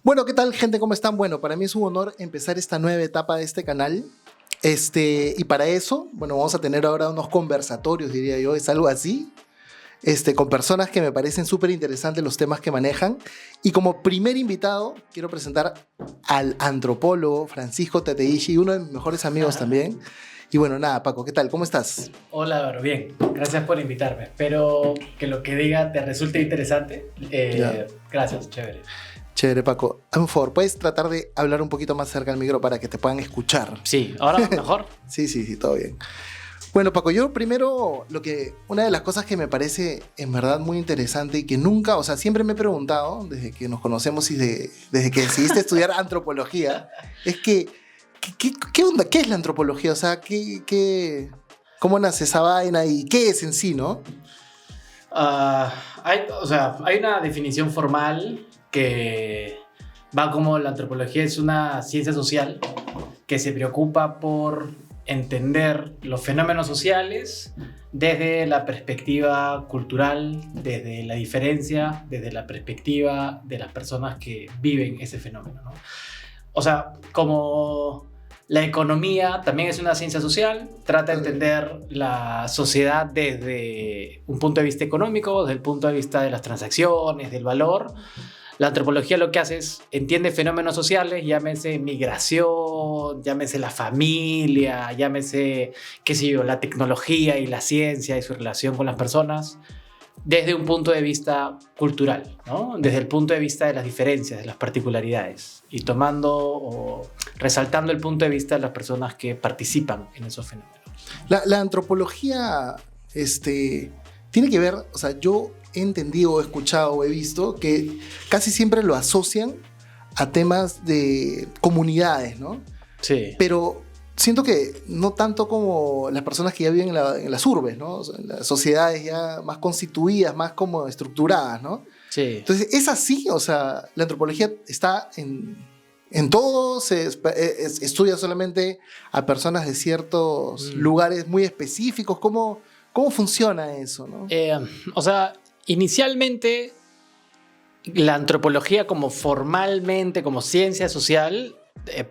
Bueno, ¿qué tal, gente? ¿Cómo están? Bueno, para mí es un honor empezar esta nueva etapa de este canal. Y para eso, bueno, vamos a tener ahora unos conversatorios, diría yo, es algo así, con personas que me parecen súper interesantes los temas que manejan. Y como primer invitado, quiero presentar al antropólogo Francisco Teteishi, uno de mis mejores amigos también. Y bueno, nada, Paco, ¿qué tal? ¿Cómo estás? Hola, Álvaro, bien. Gracias por invitarme. Espero que lo que diga te resulte interesante. Gracias, chévere. Chévere, Paco. Hazme un favor, ¿puedes tratar de hablar un poquito más cerca al micro para que te puedan escuchar? Sí, ¿ahora mejor? Sí, todo bien. Bueno, Paco, yo primero, una de las cosas que me parece en verdad muy interesante y que nunca, o sea, siempre me he preguntado, desde que nos conocemos y desde que decidiste estudiar antropología, es que, ¿qué onda? ¿Qué es la antropología? O sea, ¿cómo nace esa vaina y qué es en sí, no? Hay una definición formal que va como la antropología es una ciencia social que se preocupa por entender los fenómenos sociales desde la perspectiva cultural, desde la diferencia, desde la perspectiva de las personas que viven ese fenómeno, ¿no? O sea, como la economía también es una ciencia social, trata de entender la sociedad desde un punto de vista económico, desde el punto de vista de las transacciones, del valor. La antropología lo que hace es entiende fenómenos sociales, llámese migración, llámese la familia, llámese, qué sé yo, la tecnología y la ciencia y su relación con las personas, desde un punto de vista cultural, ¿no? Desde el punto de vista de las diferencias, de las particularidades, y tomando o resaltando el punto de vista de las personas que participan en esos fenómenos. La antropología tiene que ver, o sea, yo he entendido, he escuchado, he visto que casi siempre lo asocian a temas de comunidades, ¿no? Sí. Pero siento que no tanto como las personas que ya viven en las urbes, ¿no? O sea, en las sociedades ya más constituidas, más como estructuradas, ¿no? Sí. Entonces, ¿es así? O sea, la antropología está en todo, estudia solamente a personas de ciertos lugares muy específicos. ¿Cómo funciona eso, no? O sea, inicialmente la antropología como formalmente, como ciencia social,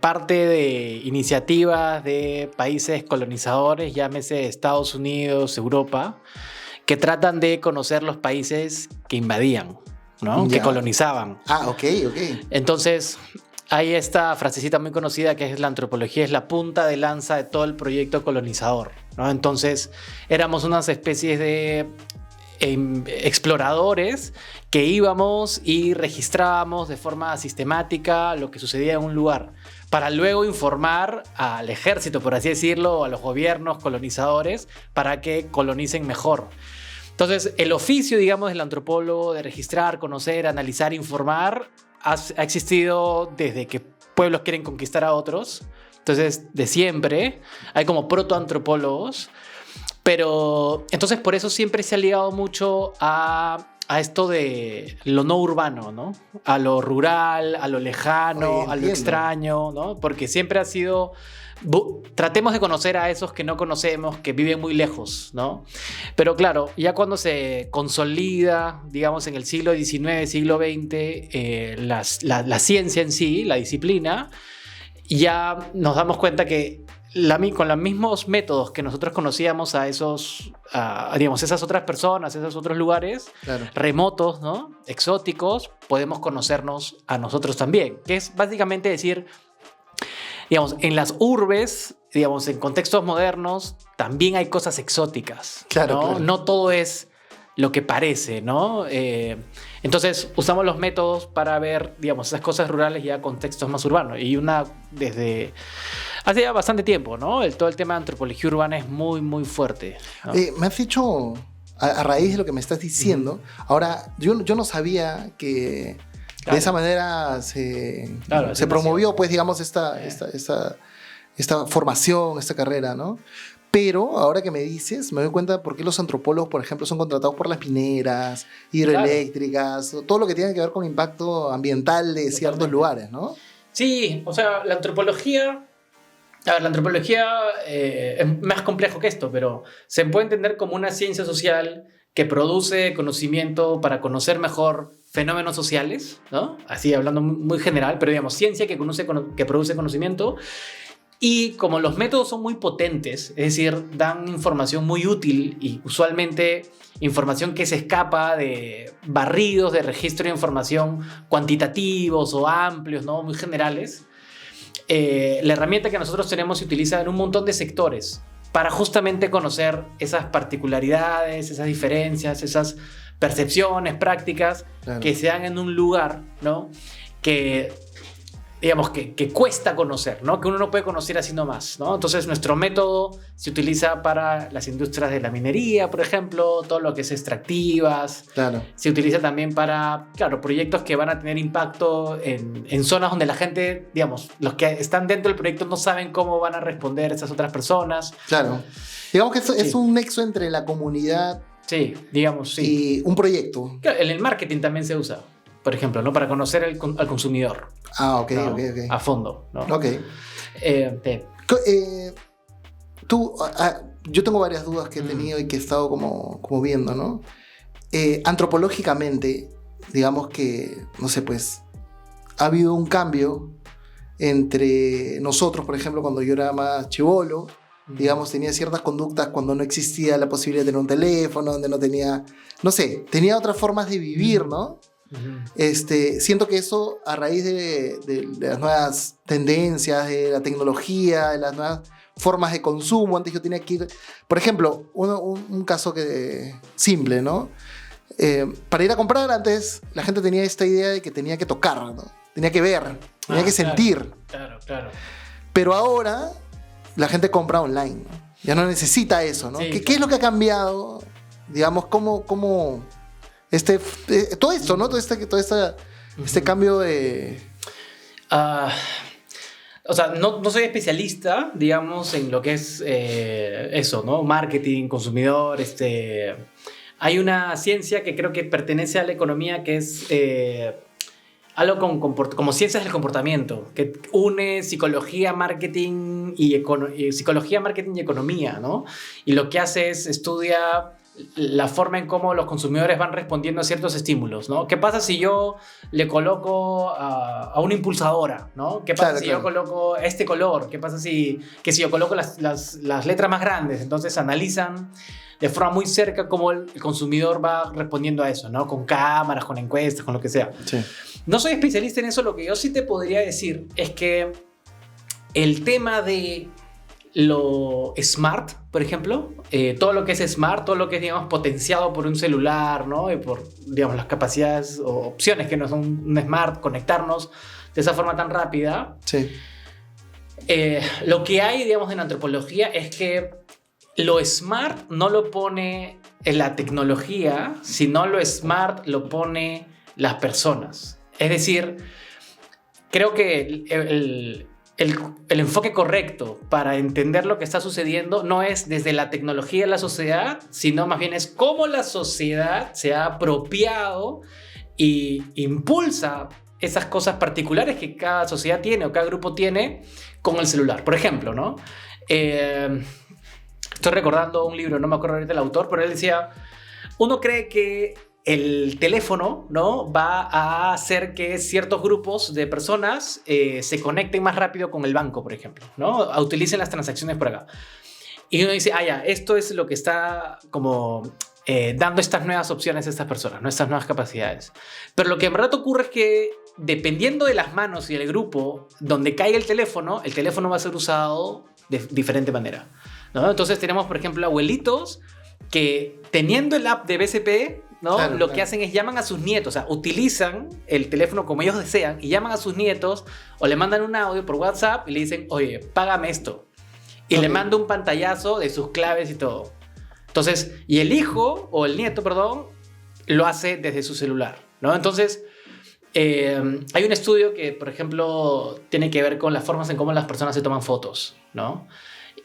parte de iniciativas de países colonizadores, llámese Estados Unidos, Europa, que tratan de conocer los países que invadían, ¿no? Que colonizaban. Ok. Entonces, hay esta frasecita muy conocida que es la antropología es la punta de lanza de todo el proyecto colonizador, ¿no? Entonces, éramos unas especies de exploradores que íbamos y registrábamos de forma sistemática lo que sucedía en un lugar para luego informar al ejército, por así decirlo, o a los gobiernos colonizadores para que colonicen mejor. Entonces, el oficio, digamos, del antropólogo de registrar, conocer, analizar, informar ha existido desde que pueblos quieren conquistar a otros. Entonces, de siempre hay como protoantropólogos. Pero entonces por eso siempre se ha ligado mucho a esto de lo no urbano, ¿no? A lo rural, a lo lejano, a lo extraño, ¿no? Porque siempre ha sido... Tratemos de conocer a esos que no conocemos, que viven muy lejos, ¿no? Pero claro, ya cuando se consolida, digamos, en el siglo XIX, siglo XX, la ciencia en sí, la disciplina, ya nos damos cuenta que con los mismos métodos que nosotros conocíamos a esas otras personas, esos otros lugares, claro, remotos, ¿no? Exóticos, podemos conocernos a nosotros también, que es básicamente decir, digamos, en las urbes, digamos, en contextos modernos, también hay cosas exóticas, claro, ¿no? Claro. No todo es lo que parece, ¿no? Entonces usamos los métodos para ver, digamos, esas cosas rurales ya a contextos más urbanos. Y desde hace ya bastante tiempo, ¿no? Todo el tema de antropología urbana es muy, muy fuerte, ¿no? Me has dicho, a raíz de lo que me estás diciendo, ahora, yo no sabía que de esa manera se promovió, pues, digamos, esta formación, esta carrera, ¿no? Pero ahora que me dices, me doy cuenta por qué los antropólogos, por ejemplo, son contratados por las mineras, hidroeléctricas, claro, todo lo que tiene que ver con impacto ambiental de ciertos lugares, ¿no? Sí, o sea, la antropología es más complejo que esto, pero se puede entender como una ciencia social que produce conocimiento para conocer mejor fenómenos sociales, ¿no? Así hablando muy general, pero digamos, ciencia que produce conocimiento. Y como los métodos son muy potentes, es decir, dan información muy útil y usualmente información que se escapa de barridos de registro de información cuantitativos o amplios, ¿no? Muy generales, la herramienta que nosotros tenemos se utiliza en un montón de sectores para justamente conocer esas particularidades, esas diferencias, esas percepciones, prácticas que se dan en un lugar, ¿no? Que digamos que cuesta conocer, ¿no? Que uno no puede conocer así nomás, ¿no? Entonces nuestro método se utiliza para las industrias de la minería, por ejemplo, todo lo que es extractivas. Claro. Se utiliza también para, claro, proyectos que van a tener impacto en zonas donde la gente, digamos, los que están dentro del proyecto no saben cómo van a responder esas otras personas. Claro. Digamos que es un nexo entre la comunidad, sí, digamos, sí, y un proyecto. Claro, en el marketing también se usa, por ejemplo, ¿no? Para conocer al consumidor. Ah, ok, ¿no? ok. A fondo, ¿no? Ok. Yo tengo varias dudas que he tenido y que he estado como viendo, ¿no? Antropológicamente, digamos que, no sé, pues, ha habido un cambio entre nosotros, por ejemplo, cuando yo era más chibolo, digamos, tenía ciertas conductas cuando no existía la posibilidad de tener un teléfono, donde no tenía, no sé, tenía otras formas de vivir, ¿no? Siento que eso, a raíz de las nuevas tendencias, de la tecnología, de las nuevas formas de consumo, antes yo tenía que ir, por ejemplo, un caso simple, ¿no? Para ir a comprar antes, la gente tenía esta idea de que tenía que tocar, ¿no? Tenía que ver, tenía que sentir. Claro. Pero ahora la gente compra online, ¿no? Ya no necesita eso, ¿no? Sí, ¿Qué es lo que ha cambiado? Digamos, ¿cómo todo esto, ¿no? Todo este cambio de... O sea, no soy especialista, digamos, en lo que es eso, ¿no? Marketing, consumidor, Hay una ciencia que creo que pertenece a la economía que es algo como ciencias del comportamiento, que une psicología, marketing y economía, ¿no? Y lo que hace es estudia la forma en cómo los consumidores van respondiendo a ciertos estímulos, ¿no? ¿Qué pasa si yo le coloco a una impulsadora, ¿no? ¿Qué pasa si yo coloco este color? ¿Qué pasa si yo coloco las letras más grandes? Entonces analizan de forma muy cerca cómo el consumidor va respondiendo a eso, ¿no? Con cámaras, con encuestas, con lo que sea. Sí. No soy especialista en eso, lo que yo sí te podría decir es que el tema de lo smart, por ejemplo, todo lo que es smart, todo lo que es, digamos, potenciado por un celular, ¿no? Y por, digamos, las capacidades o opciones que nos son un smart, conectarnos de esa forma tan rápida. Sí. Lo que hay, digamos, en antropología es que lo smart no lo pone en la tecnología, sino lo smart lo pone las personas. Es decir, creo que el enfoque correcto para entender lo que está sucediendo no es desde la tecnología de la sociedad, sino más bien es cómo la sociedad se ha apropiado y impulsa esas cosas particulares que cada sociedad tiene o cada grupo tiene con el celular. Por ejemplo, ¿no? Estoy recordando un libro, no me acuerdo ahorita el autor, pero él decía, uno cree que el teléfono, ¿no? va a hacer que ciertos grupos de personas se conecten más rápido con el banco, por ejemplo, ¿no? Utilicen las transacciones por acá. Y uno dice, ya, esto es lo que está como dando estas nuevas opciones a estas personas, ¿no? Estas nuevas capacidades. Pero lo que en verdad ocurre es que dependiendo de las manos y el grupo donde caiga el teléfono va a ser usado de diferente manera, ¿no? Entonces tenemos, por ejemplo, abuelitos que teniendo el app de BCP, ¿no? Lo que hacen es llaman a sus nietos, o sea, utilizan el teléfono como ellos desean y llaman a sus nietos o le mandan un audio por WhatsApp y le dicen, oye, págame esto. Y le manda un pantallazo de sus claves y todo. Entonces, y el hijo, o el nieto, perdón, lo hace desde su celular, ¿no? Entonces, hay un estudio que, por ejemplo, tiene que ver con las formas en cómo las personas se toman fotos, ¿no?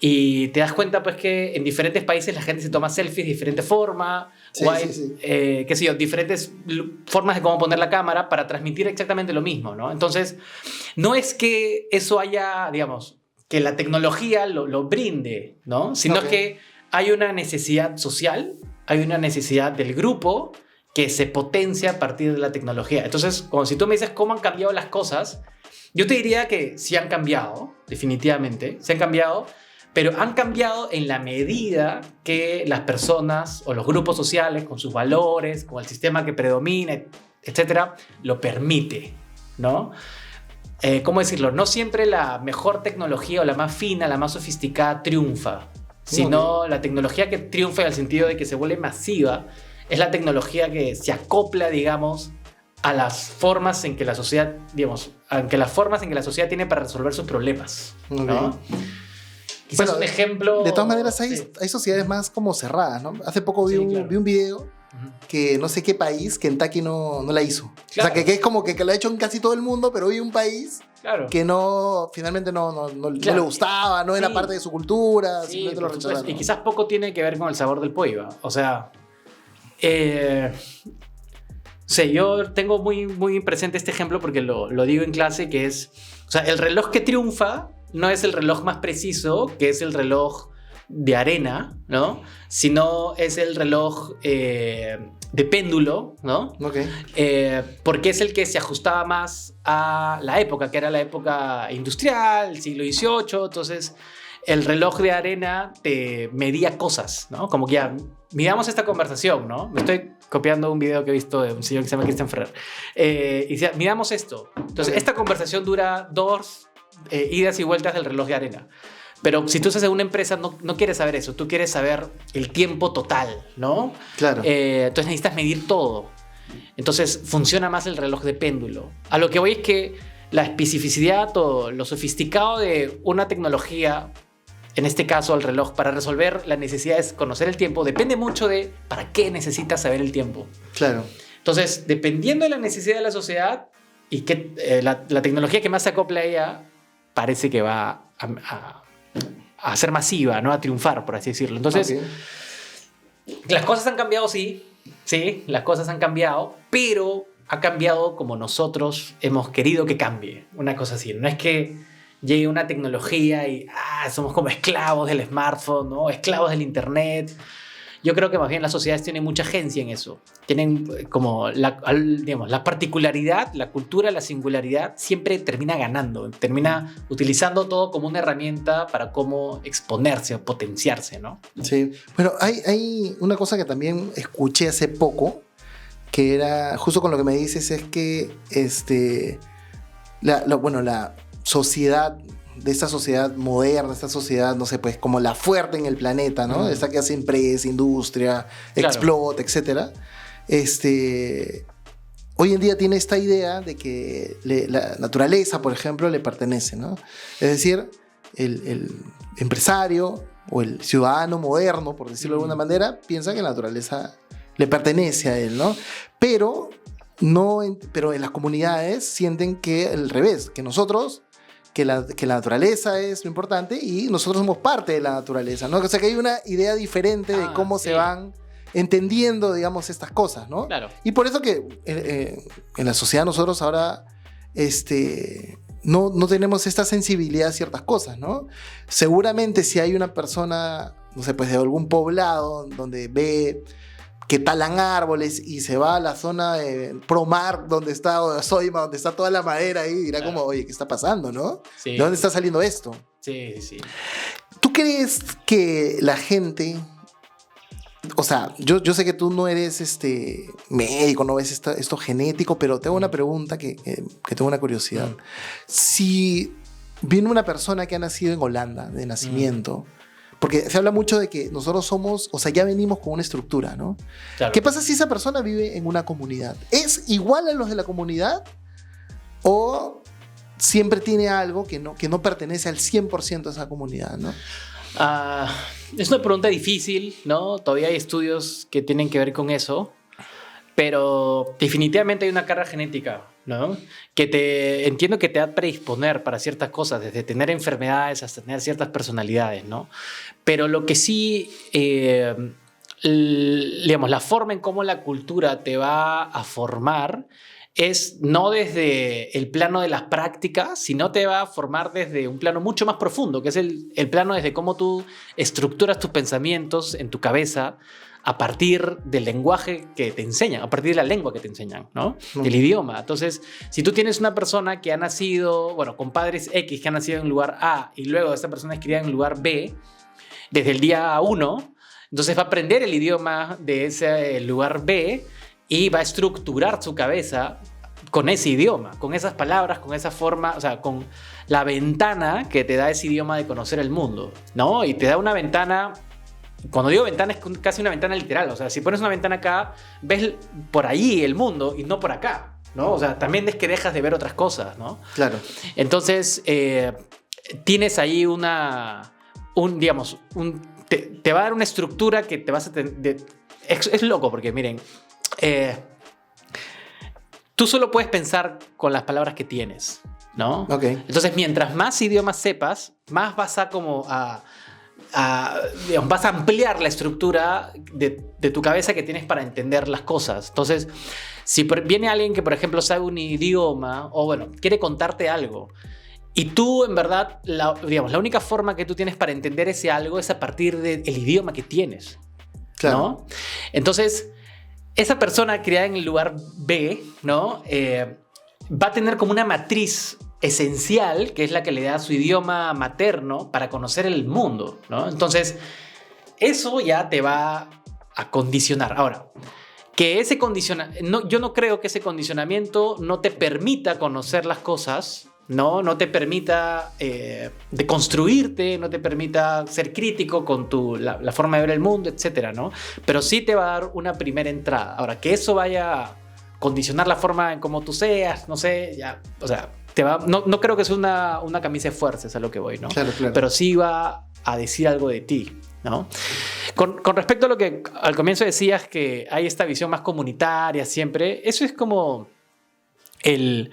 Y te das cuenta, pues, que en diferentes países la gente se toma selfies de diferente forma, o hay, qué sé yo, diferentes formas de cómo poner la cámara para transmitir exactamente lo mismo, ¿no? Entonces, no es que eso haya, digamos, que la tecnología lo brinde, ¿no? Sino que hay una necesidad social, hay una necesidad del grupo que se potencia a partir de la tecnología. Entonces, como si tú me dices cómo han cambiado las cosas, yo te diría que sí han cambiado, definitivamente, sí han cambiado, pero han cambiado en la medida que las personas o los grupos sociales, con sus valores, con el sistema que predomina, etcétera, lo permite, ¿no? ¿Cómo decirlo? No siempre la mejor tecnología o la más fina, la más sofisticada triunfa, sino la tecnología que triunfa en el sentido de que se vuelve masiva es la tecnología que se acopla, digamos, a las formas en que la sociedad, digamos, a las formas en que la sociedad tiene para resolver sus problemas, ¿no? Quizás bueno, un ejemplo... De todas maneras, hay, sí. hay sociedades más como cerradas, ¿no? Hace poco vi, Sí, un, claro. vi un video que no sé qué país, Kentucky no la hizo. Claro. O sea, que es como que lo ha hecho en casi todo el mundo, pero vi un país Claro. que finalmente no Claro. le gustaba, no era Sí. parte de su cultura, Sí, simplemente lo por supuesto. rechazaron. Y quizás poco tiene que ver con el sabor del pollo. O sea, sí, yo tengo muy, muy presente este ejemplo porque lo digo en clase, que es, o sea, el reloj que triunfa no es el reloj más preciso, que es el reloj de arena, ¿no? Sino es el reloj de péndulo, ¿no? Ok. Porque es el que se ajustaba más a la época, que era la época industrial, el siglo XVIII. Entonces, el reloj de arena te medía cosas, ¿no? Como que ya, midamos esta conversación, ¿no? Me estoy copiando un video que he visto de un señor que se llama Christian Ferrer. Y decía, midamos esto. Entonces, esta conversación dura 2 idas y vueltas del reloj de arena. Pero si tú estás en una empresa, no quieres saber eso. Tú quieres saber el tiempo total, ¿no? Claro. Entonces necesitas medir todo. Entonces funciona más el reloj de péndulo. A lo que voy es que la especificidad o lo sofisticado de una tecnología, en este caso el reloj, para resolver la necesidad de conocer el tiempo, depende mucho de para qué necesitas saber el tiempo. Claro. Entonces, dependiendo de la necesidad de la sociedad y que la tecnología que más se acopla a ella, parece que va a ser masiva, ¿no? A triunfar, por así decirlo. Entonces, las cosas han cambiado, sí, las cosas han cambiado, pero ha cambiado como nosotros hemos querido que cambie, una cosa así. No es que llegue una tecnología y somos como esclavos del smartphone, ¿no? Esclavos del internet. Yo creo que más bien las sociedades tienen mucha agencia en eso. Tienen como digamos, la particularidad, la cultura, la singularidad siempre termina ganando, termina utilizando todo como una herramienta para cómo exponerse o potenciarse, ¿no? Sí. Bueno, hay una cosa que también escuché hace poco, que era, justo con lo que me dices, es que la sociedad, de esta sociedad moderna, esta sociedad, no sé, pues como la fuerte en el planeta, ¿no? Esta que hace empresa, industria, Claro. explota, etcétera. Hoy en día tiene esta idea de que la naturaleza, por ejemplo, le pertenece, ¿no? Es decir, el empresario o el ciudadano moderno, por decirlo de alguna manera, piensa que la naturaleza le pertenece a él, ¿no? Pero en las comunidades sienten que al revés, que nosotros... Que la naturaleza es lo importante y nosotros somos parte de la naturaleza, ¿no? O sea que hay una idea diferente de cómo sí. se van entendiendo, digamos, estas cosas, ¿no? Claro. Y por eso que en la sociedad nosotros ahora no tenemos esta sensibilidad a ciertas cosas, ¿no? Seguramente si hay una persona, no sé, pues de algún poblado donde ve que talan árboles y se va a la zona de Promar, donde está Soima, donde está toda la madera ahí, dirá como, oye, ¿qué está pasando, no? Sí. ¿De dónde está saliendo esto? Sí. ¿Tú crees que la gente... O sea, yo sé que tú no eres médico, no ves esto genético, pero tengo una pregunta que tengo una curiosidad. Si viene una persona que ha nacido en Holanda, de nacimiento... Porque se habla mucho de que nosotros somos, o sea, ya venimos con una estructura, ¿no? Claro. ¿Qué pasa si esa persona vive en una comunidad? ¿Es igual a los de la comunidad? ¿O siempre tiene algo que no pertenece al 100% a esa comunidad, ¿no? Es una pregunta difícil, ¿no? Todavía hay estudios que tienen que ver con eso. Pero definitivamente hay una carga genética, ¿no? Que entiendo que te va a predisponer para ciertas cosas, desde tener enfermedades hasta tener ciertas personalidades, ¿no? Pero lo que sí, digamos, la forma en cómo la cultura te va a formar es no desde el plano de las prácticas, sino te va a formar desde un plano mucho más profundo, que es el plano desde cómo tú estructuras tus pensamientos en tu cabeza a partir del lenguaje que te enseñan, a partir de la lengua que te enseñan, ¿no? Del idioma. Entonces, si tú tienes una persona que ha nacido, bueno, con padres X que han nacido en lugar A y luego esta persona es criada en lugar B, desde el día 1, entonces va a aprender el idioma de ese lugar B y va a estructurar su cabeza con ese idioma, con esas palabras, con esa forma, o sea, con la ventana que te da ese idioma de conocer el mundo, ¿no? Y te da una ventana, cuando digo ventana es casi una ventana literal, o sea, si pones una ventana acá, ves por ahí el mundo y no por acá, ¿no? O sea, también es que dejas de ver otras cosas, ¿no? Claro. Entonces, tienes ahí te va a dar una estructura que te vas a tener. Es loco porque, miren, tú solo puedes pensar con las palabras que tienes, ¿no? Okay. Entonces, mientras más idiomas sepas, más vas a vas a ampliar la estructura de tu cabeza que tienes para entender las cosas. Entonces, si viene alguien que, por ejemplo, sabe un idioma o, bueno, quiere contarte algo, y tú, en verdad, la única forma que tú tienes para entender ese algo es a partir del idioma que tienes. Claro. ¿No? Entonces, esa persona criada en el lugar B, ¿no? Va a tener como una matriz esencial, que es la que le da su idioma materno para conocer el mundo, ¿no? Entonces, eso ya te va a condicionar. Ahora, que ese yo no creo que ese condicionamiento no te permita conocer las cosas, no te permita deconstruirte, no te permita ser crítico con la forma de ver el mundo, etcétera, ¿no? Pero sí te va a dar una primera entrada. Ahora, que eso vaya a condicionar la forma en cómo tú seas, no sé, ya, o sea, no creo que sea una camisa de fuerza, es a lo que voy, ¿no? Claro. Pero sí va a decir algo de ti, ¿no? Con respecto a lo que al comienzo decías, que hay esta visión más comunitaria siempre, eso es como el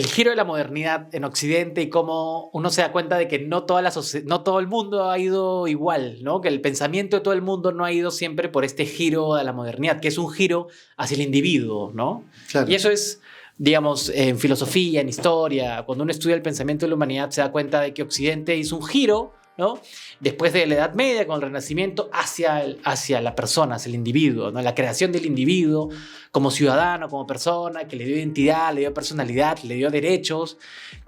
giro de la modernidad en Occidente y cómo uno se da cuenta de que no todo el mundo ha ido igual, ¿no? Que el pensamiento de todo el mundo no ha ido siempre por este giro de la modernidad, que es un giro hacia el individuo, ¿no? Claro. Y eso es, digamos, en filosofía, en historia, cuando uno estudia el pensamiento de la humanidad se da cuenta de que Occidente hizo un giro, ¿no? Después de la Edad Media, con el Renacimiento, hacia la persona, hacia el individuo, ¿no? La creación del individuo como ciudadano, como persona, que le dio identidad, le dio personalidad, le dio derechos.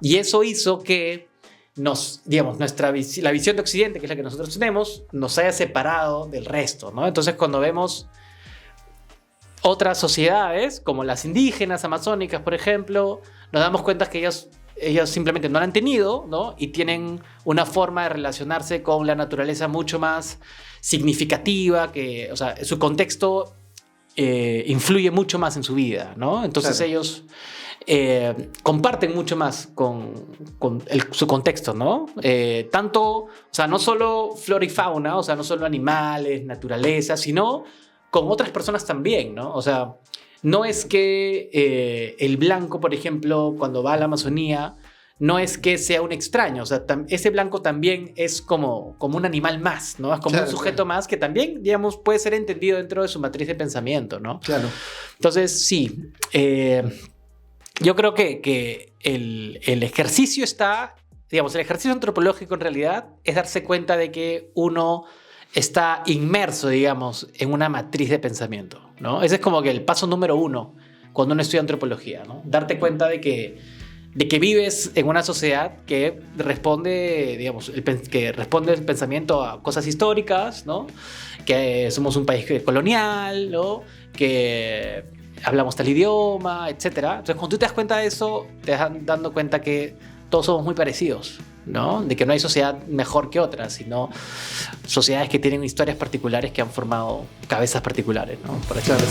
Y eso hizo que la visión de Occidente, que es la que nosotros tenemos, nos haya separado del resto, ¿no? Entonces, cuando vemos otras sociedades, como las indígenas, amazónicas, por ejemplo, nos damos cuenta que ellas simplemente no la han tenido, ¿no? Y tienen una forma de relacionarse con la naturaleza mucho más significativa, o sea, su contexto influye mucho más en su vida, ¿no? Entonces claro. Ellos comparten mucho más con su contexto, ¿no? O sea, no solo flora y fauna, o sea, no solo animales, naturaleza, sino con otras personas también, ¿no? O sea, no es que el blanco, por ejemplo, cuando va a la Amazonía, no es que sea un extraño. O sea, ese blanco también es como un animal más, ¿no? Es como un sujeto más que también, digamos, puede ser entendido dentro de su matriz de pensamiento, ¿no? Claro. Entonces, sí. Yo creo que el ejercicio el ejercicio antropológico en realidad es darse cuenta de que uno está inmerso, digamos, en una matriz de pensamiento, ¿no? Ese es como que el paso número 1 cuando uno estudia antropología, ¿no? Darte cuenta de que vives en una sociedad que responde, digamos, que responde el pensamiento a cosas históricas, ¿no? Que somos un país colonial, ¿no? Que hablamos tal idioma, etc. Entonces, cuando tú te das cuenta de eso, te vas dando cuenta que todos somos muy parecidos, ¿no? De que no hay sociedad mejor que otra, sino sociedades que tienen historias particulares que han formado cabezas particulares, ¿no? Por ejemplo.